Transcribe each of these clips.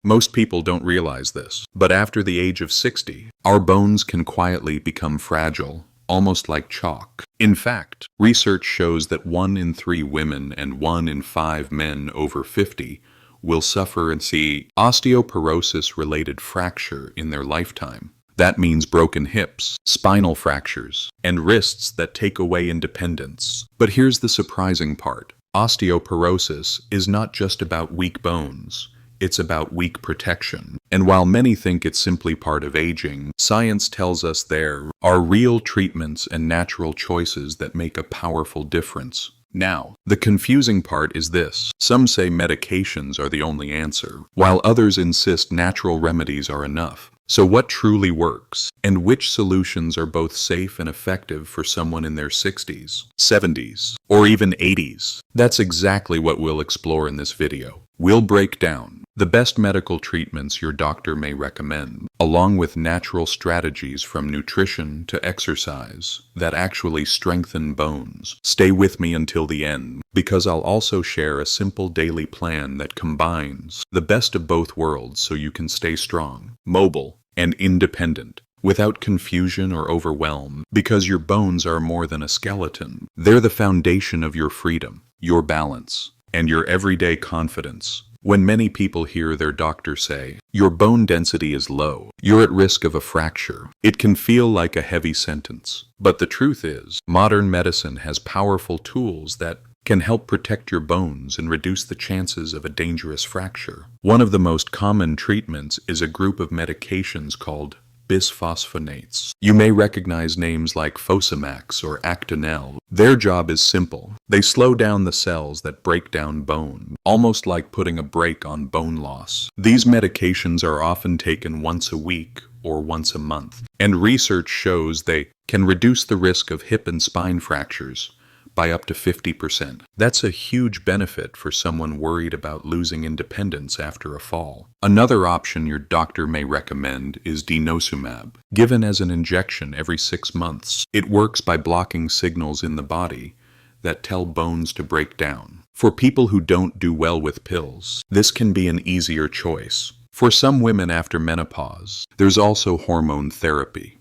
Most people don't realize this, but after the age of 60, our bones can quietly become fragile, almost like chalk. In fact, research shows that 1 in 3 women and 1 in 5 men over 50 will suffer and see osteoporosis-related fracture in their lifetime. That means broken hips, spinal fractures, and wrists that take away independence. But here's the surprising part. Osteoporosis is not just about weak bones. It's about weak protection. And while many think it's simply part of aging, science tells us there are real treatments and natural choices that make a powerful difference. Now, the confusing part is this. Some say medications are the only answer, while others insist natural remedies are enough. So what truly works, and which solutions are both safe and effective for someone in their 60s, 70s, or even 80s? That's exactly what we'll explore in this video. We'll break down the best medical treatments your doctor may recommend, along with natural strategies from nutrition to exercise that actually strengthen bones. Stay with me until the end, because I'll also share a simple daily plan that combines the best of both worlds so you can stay strong, mobile, and independent, without confusion or overwhelm, because your bones are more than a skeleton. They're the foundation of your freedom, your balance, and your everyday confidence. When many people hear their doctor say, "Your bone density is low, you're at risk of a fracture," it can feel like a heavy sentence. But the truth is, modern medicine has powerful tools that can help protect your bones and reduce the chances of a dangerous fracture. One of the most common treatments is a group of medications called bisphosphonates. You may recognize names like Fosamax or Actonel. Their job is simple. They slow down the cells that break down bone, almost like putting a brake on bone loss. These medications are often taken once a week or once a month, and research shows they can reduce the risk of hip and spine fractures by up to 50%. That's a huge benefit for someone worried about losing independence after a fall. Another option your doctor may recommend is denosumab, given as an injection every 6 months. It works by blocking signals in the body that tell bones to break down. For people who don't do well with pills, this can be an easier choice. For some women after menopause, there's also hormone therapy,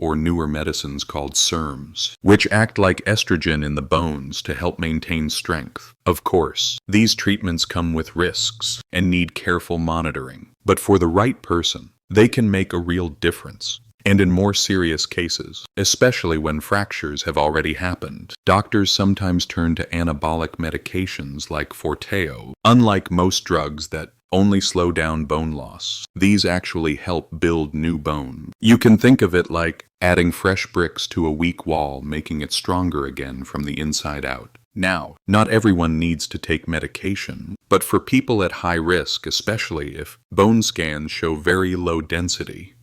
or newer medicines called SERMs, which act like estrogen in the bones to help maintain strength. Of course, these treatments come with risks and need careful monitoring, but for the right person, they can make a real difference. And in more serious cases, especially when fractures have already happened, doctors sometimes turn to anabolic medications like Forteo. Unlike most drugs that only slow down bone loss, these actually help build new bone. You can think of it like adding fresh bricks to a weak wall, making it stronger again from the inside out. Now, not everyone needs to take medication, but for people at high risk, especially if bone scans show very low density,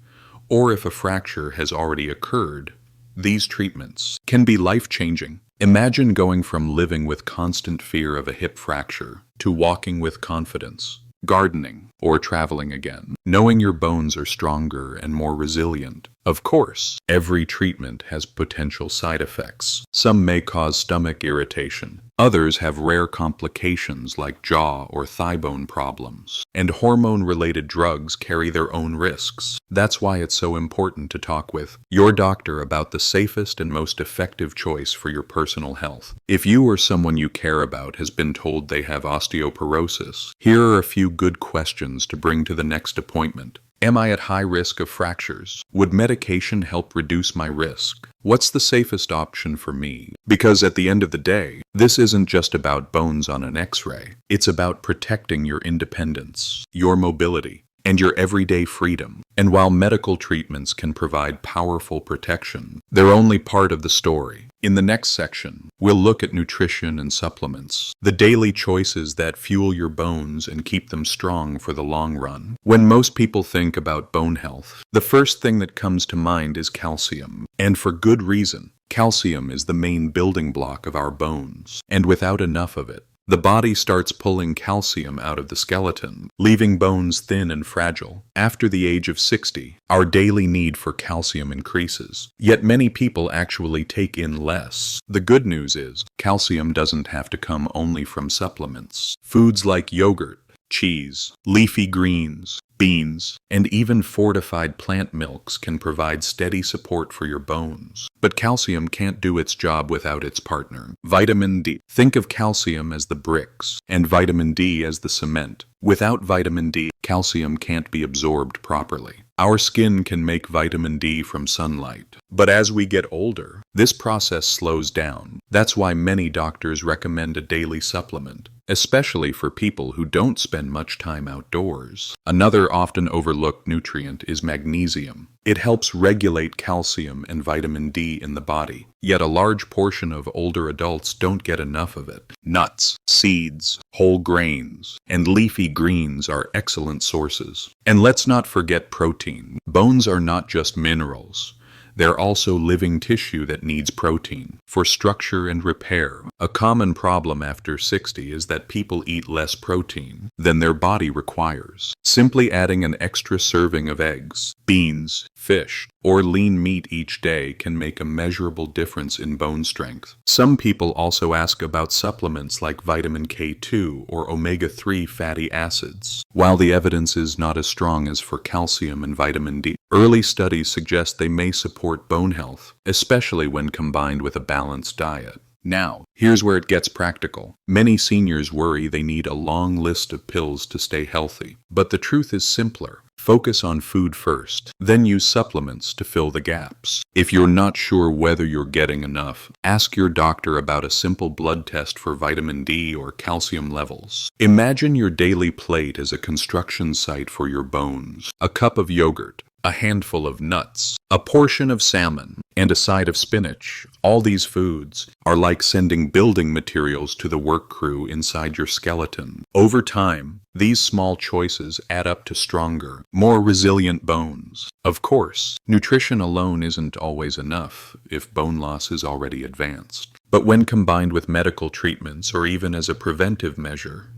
or if a fracture has already occurred, these treatments can be life-changing. Imagine going from living with constant fear of a hip fracture to walking with confidence, gardening, or traveling again, knowing your bones are stronger and more resilient. Of course, every treatment has potential side effects. Some may cause stomach irritation. Others have rare complications like jaw or thigh bone problems. And hormone-related drugs carry their own risks. That's why it's so important to talk with your doctor about the safest and most effective choice for your personal health. If you or someone you care about has been told they have osteoporosis, here are a few good questions to bring to the next appointment. Am I at high risk of fractures? Would medication help reduce my risk? What's the safest option for me? Because at the end of the day, this isn't just about bones on an X-ray. It's about protecting your independence, your mobility, and your everyday freedom. And while medical treatments can provide powerful protection, they're only part of the story. In the next section, we'll look at nutrition and supplements, the daily choices that fuel your bones and keep them strong for the long run. When most people think about bone health, the first thing that comes to mind is calcium. And for good reason. Calcium is the main building block of our bones, and without enough of it, the body starts pulling calcium out of the skeleton, leaving bones thin and fragile. After the age of 60, our daily need for calcium increases. Yet many people actually take in less. The good news is, calcium doesn't have to come only from supplements. Foods like yogurt, cheese, leafy greens, beans, and even fortified plant milks can provide steady support for your bones. But calcium can't do its job without its partner, vitamin D. Think of calcium as the bricks and vitamin D as the cement. Without vitamin D, calcium can't be absorbed properly. Our skin can make vitamin D from sunlight, but as we get older, this process slows down. That's why many doctors recommend a daily supplement, especially for people who don't spend much time outdoors. Another often overlooked nutrient is magnesium. It helps regulate calcium and vitamin D in the body, yet a large portion of older adults don't get enough of it. Nuts, seeds, whole grains, and leafy greens are excellent sources. And let's not forget protein. Bones are not just minerals. They're also living tissue that needs protein for structure and repair. A common problem after 60 is that people eat less protein than their body requires. Simply adding an extra serving of eggs, beans, fish, or lean meat each day can make a measurable difference in bone strength. Some people also ask about supplements like vitamin K2 or omega-3 fatty acids. While the evidence is not as strong as for calcium and vitamin D, early studies suggest they may support bone health, especially when combined with a balanced diet. Now, here's where it gets practical. Many seniors worry they need a long list of pills to stay healthy, but the truth is simpler. Focus on food first, then use supplements to fill the gaps. If you're not sure whether you're getting enough, ask your doctor about a simple blood test for vitamin D or calcium levels. Imagine your daily plate as a construction site for your bones. A cup of yogurt, a handful of nuts, a portion of salmon, and a side of spinach. All these foods are like sending building materials to the work crew inside your skeleton. Over time, these small choices add up to stronger, more resilient bones. Of course, nutrition alone isn't always enough if bone loss is already advanced. But when combined with medical treatments or even as a preventive measure,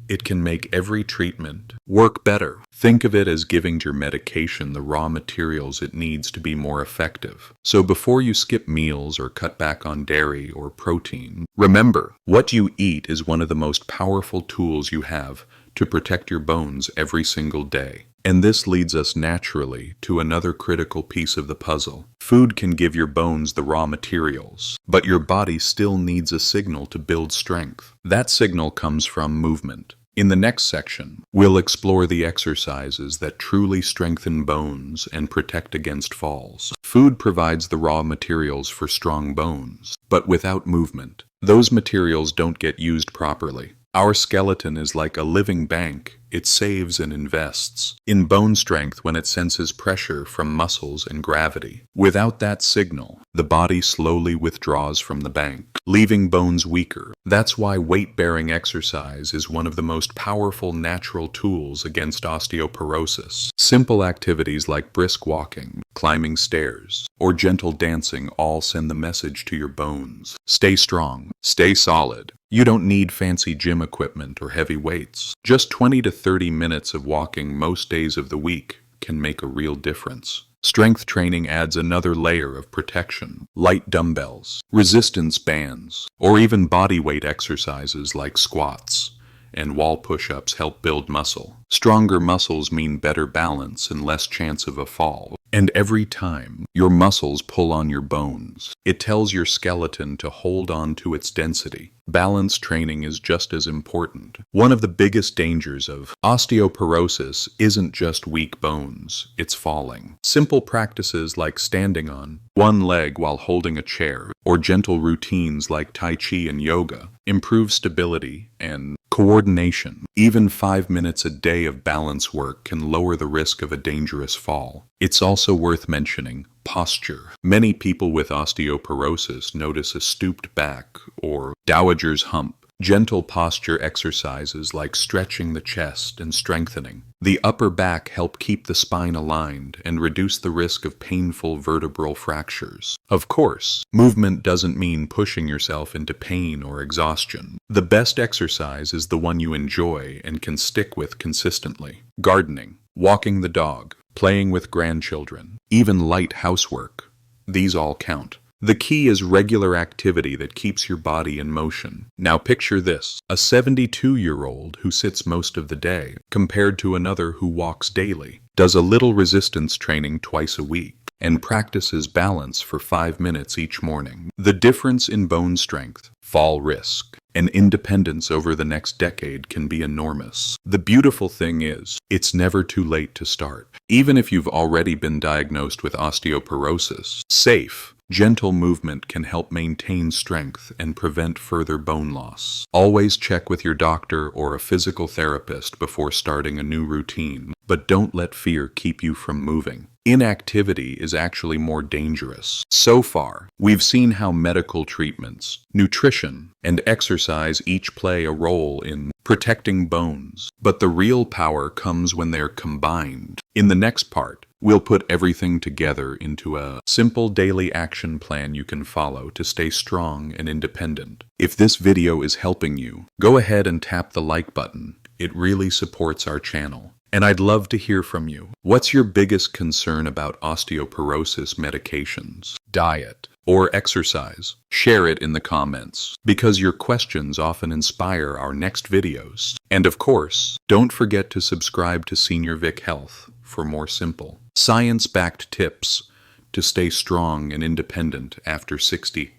it can make every treatment work better. Think of it as giving your medication the raw materials it needs to be more effective. So before you skip meals or cut back on dairy or protein, remember, what you eat is one of the most powerful tools you have to protect your bones every single day. And this leads us naturally to another critical piece of the puzzle. Food can give your bones the raw materials, but your body still needs a signal to build strength. That signal comes from movement. In the next section, we'll explore the exercises that truly strengthen bones and protect against falls. Food provides the raw materials for strong bones, but without movement, those materials don't get used properly. Our skeleton is like a living bank. It saves and invests in bone strength when it senses pressure from muscles and gravity. Without that signal, the body slowly withdraws from the bank, leaving bones weaker. That's why weight-bearing exercise is one of the most powerful natural tools against osteoporosis. Simple activities like brisk walking, climbing stairs, or gentle dancing all send the message to your bones. Stay strong, stay solid. You don't need fancy gym equipment or heavy weights. Just 20 to 30 minutes of walking most days of the week can make a real difference. Strength training adds another layer of protection. Light dumbbells, resistance bands, or even body weight exercises like squats and wall push-ups help build muscle. Stronger muscles mean better balance and less chance of a fall. And every time your muscles pull on your bones, it tells your skeleton to hold on to its density. Balance training is just as important. One of the biggest dangers of osteoporosis isn't just weak bones, it's falling. Simple practices like standing on one leg while holding a chair, or gentle routines like Tai Chi and yoga, improve stability and coordination. Even 5 minutes a day of balance work can lower the risk of a dangerous fall. It's also worth mentioning posture. Many people with osteoporosis notice a stooped back or dowager's hump. Gentle posture exercises like stretching the chest and strengthening the upper back help keep the spine aligned and reduce the risk of painful vertebral fractures. Of course, movement doesn't mean pushing yourself into pain or exhaustion. The best exercise is the one you enjoy and can stick with consistently. Gardening, walking the dog, playing with grandchildren, even light housework. These all count. The key is regular activity that keeps your body in motion. Now picture this, a 72-year-old who sits most of the day, compared to another who walks daily, does a little resistance training twice a week, and practices balance for 5 minutes each morning. The difference in bone strength, fall risk, and independence over the next decade can be enormous. The beautiful thing is, it's never too late to start. Even if you've already been diagnosed with osteoporosis, safe, gentle movement can help maintain strength and prevent further bone loss. Always check with your doctor or a physical therapist before starting a new routine, but don't let fear keep you from moving. Inactivity is actually more dangerous. So far, we've seen how medical treatments, nutrition, and exercise each play a role in protecting bones, but the real power comes when they're combined. In the next part, we'll put everything together into a simple daily action plan you can follow to stay strong and independent. If this video is helping you, go ahead and tap the like button. It really supports our channel. And I'd love to hear from you. What's your biggest concern about osteoporosis medications, diet, or exercise? Share it in the comments, because your questions often inspire our next videos. And of course, don't forget to subscribe to Senior Vic Health for more simple, science-backed tips to stay strong and independent after 60.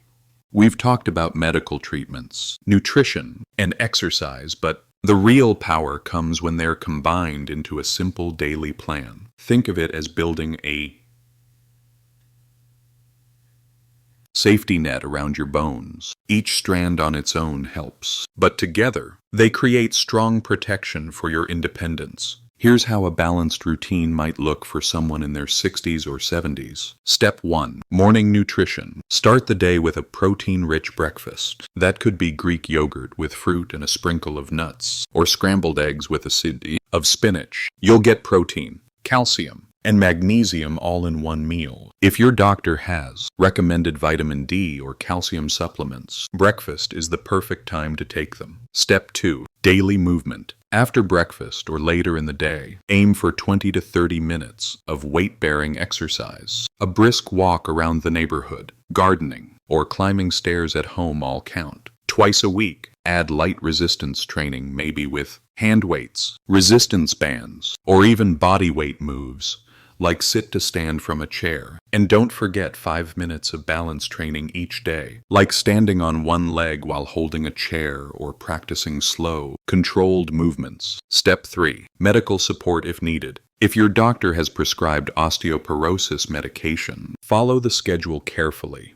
We've talked about medical treatments, nutrition, and exercise, but the real power comes when they're combined into a simple daily plan. Think of it as building a safety net around your bones. Each strand on its own helps, but together, they create strong protection for your independence. Here's how a balanced routine might look for someone in their 60s or 70s. Step 1. Morning nutrition. Start the day with a protein-rich breakfast. That could be Greek yogurt with fruit and a sprinkle of nuts, or scrambled eggs with a seed of spinach. You'll get protein, calcium, and magnesium all in one meal. If your doctor has recommended vitamin D or calcium supplements, breakfast is the perfect time to take them. Step 2. Daily movement. After breakfast or later in the day, aim for 20 to 30 minutes of weight-bearing exercise. A brisk walk around the neighborhood, gardening, or climbing stairs at home all count. Twice a week, add light resistance training, maybe with hand weights, resistance bands, or even body weight moves, like sit to stand from a chair. And don't forget 5 minutes of balance training each day, like standing on one leg while holding a chair or practicing slow, controlled movements. Step 3. Medical support if needed. If your doctor has prescribed osteoporosis medication, follow the schedule carefully,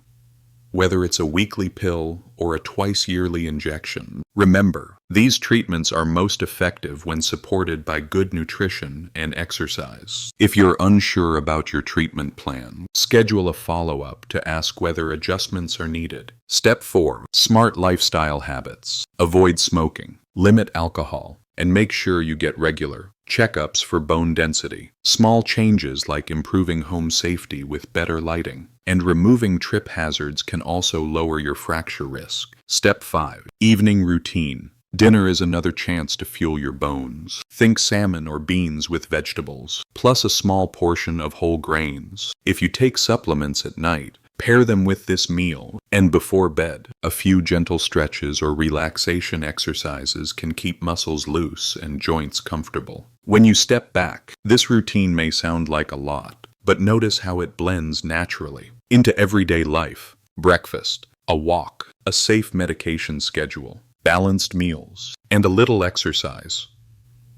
whether it's a weekly pill or a twice-yearly injection. Remember, these treatments are most effective when supported by good nutrition and exercise. If you're unsure about your treatment plan, schedule a follow-up to ask whether adjustments are needed. Step 4. Smart lifestyle habits. Avoid smoking, limit alcohol, and make sure you get regular checkups for bone density. Small changes like improving home safety with better lighting and removing trip hazards can also lower your fracture risk. Step 5. Evening routine. Dinner is another chance to fuel your bones. Think salmon or beans with vegetables, plus a small portion of whole grains. If you take supplements at night, pair them with this meal, and before bed, a few gentle stretches or relaxation exercises can keep muscles loose and joints comfortable. When you step back, this routine may sound like a lot, but notice how it blends naturally into everyday life. Breakfast, a walk, a safe medication schedule, balanced meals, and a little exercise.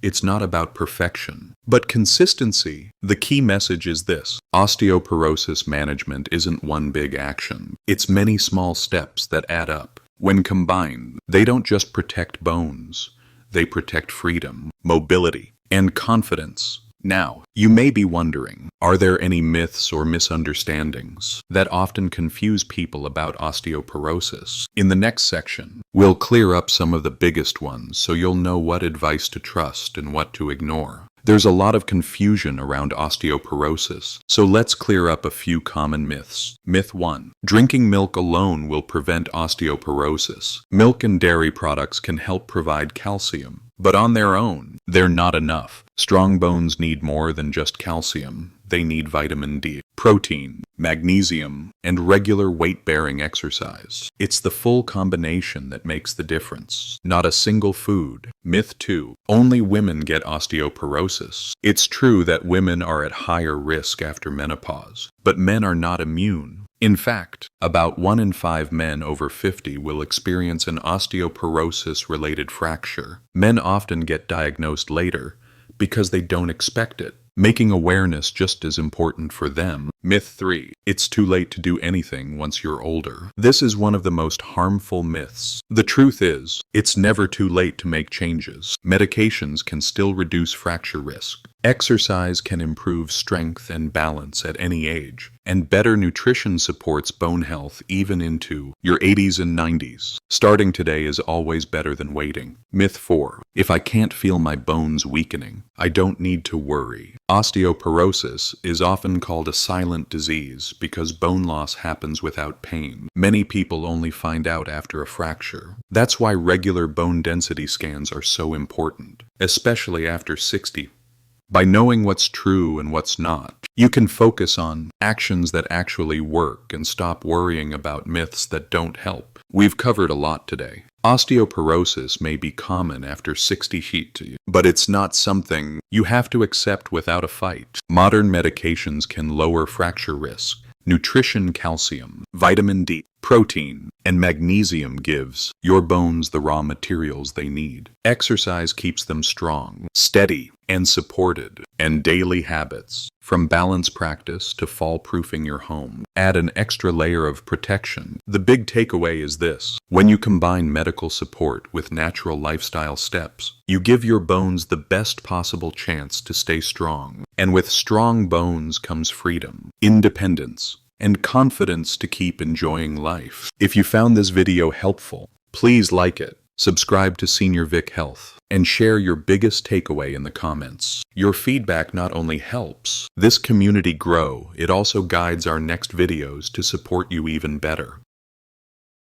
It's not about perfection, but consistency. The key message is this: osteoporosis management isn't one big action. It's many small steps that add up. When combined, they don't just protect bones, they protect freedom, mobility, and confidence. Now, you may be wondering, are there any myths or misunderstandings that often confuse people about osteoporosis? In the next section, we'll clear up some of the biggest ones so you'll know what advice to trust and what to ignore. There's a lot of confusion around osteoporosis, so let's clear up a few common myths. Myth 1. Drinking milk alone will prevent osteoporosis. Milk and dairy products can help provide calcium, but on their own, they're not enough. Strong bones need more than just calcium. They need vitamin D, protein, magnesium, and regular weight-bearing exercise. It's the full combination that makes the difference, not a single food. Myth 2. Only women get osteoporosis. It's true that women are at higher risk after menopause, but men are not immune. In fact, about 1 in 5 men over 50 will experience an osteoporosis-related fracture. Men often get diagnosed later because they don't expect it, making awareness just as important for them. Myth 3. It's too late to do anything once you're older. This is one of the most harmful myths. The truth is, it's never too late to make changes. Medications can still reduce fracture risk. Exercise can improve strength and balance at any age, and better nutrition supports bone health even into your 80s and 90s. Starting today is always better than waiting. Myth 4. If I can't feel my bones weakening, I don't need to worry. Osteoporosis is often called a silent disease because bone loss happens without pain. Many people only find out after a fracture. That's why regular bone density scans are so important, especially after 60. By knowing what's true and what's not, you can focus on actions that actually work and stop worrying about myths that don't help. We've covered a lot today. Osteoporosis may be common after 60 heat to you, but it's not something you have to accept without a fight. Modern medications can lower fracture risk. Nutrition, calcium, vitamin D, protein, and magnesium gives your bones the raw materials they need. Exercise keeps them strong, steady, and supported. And daily habits, from balance practice to fall-proofing your home, add an extra layer of protection. The big takeaway is this: when you combine medical support with natural lifestyle steps, you give your bones the best possible chance to stay strong. And with strong bones comes freedom, independence, and confidence to keep enjoying life. If you found this video helpful, please like it, subscribe to Senior Vic Health, and share your biggest takeaway in the comments. Your feedback not only helps this community grow, it also guides our next videos to support you even better.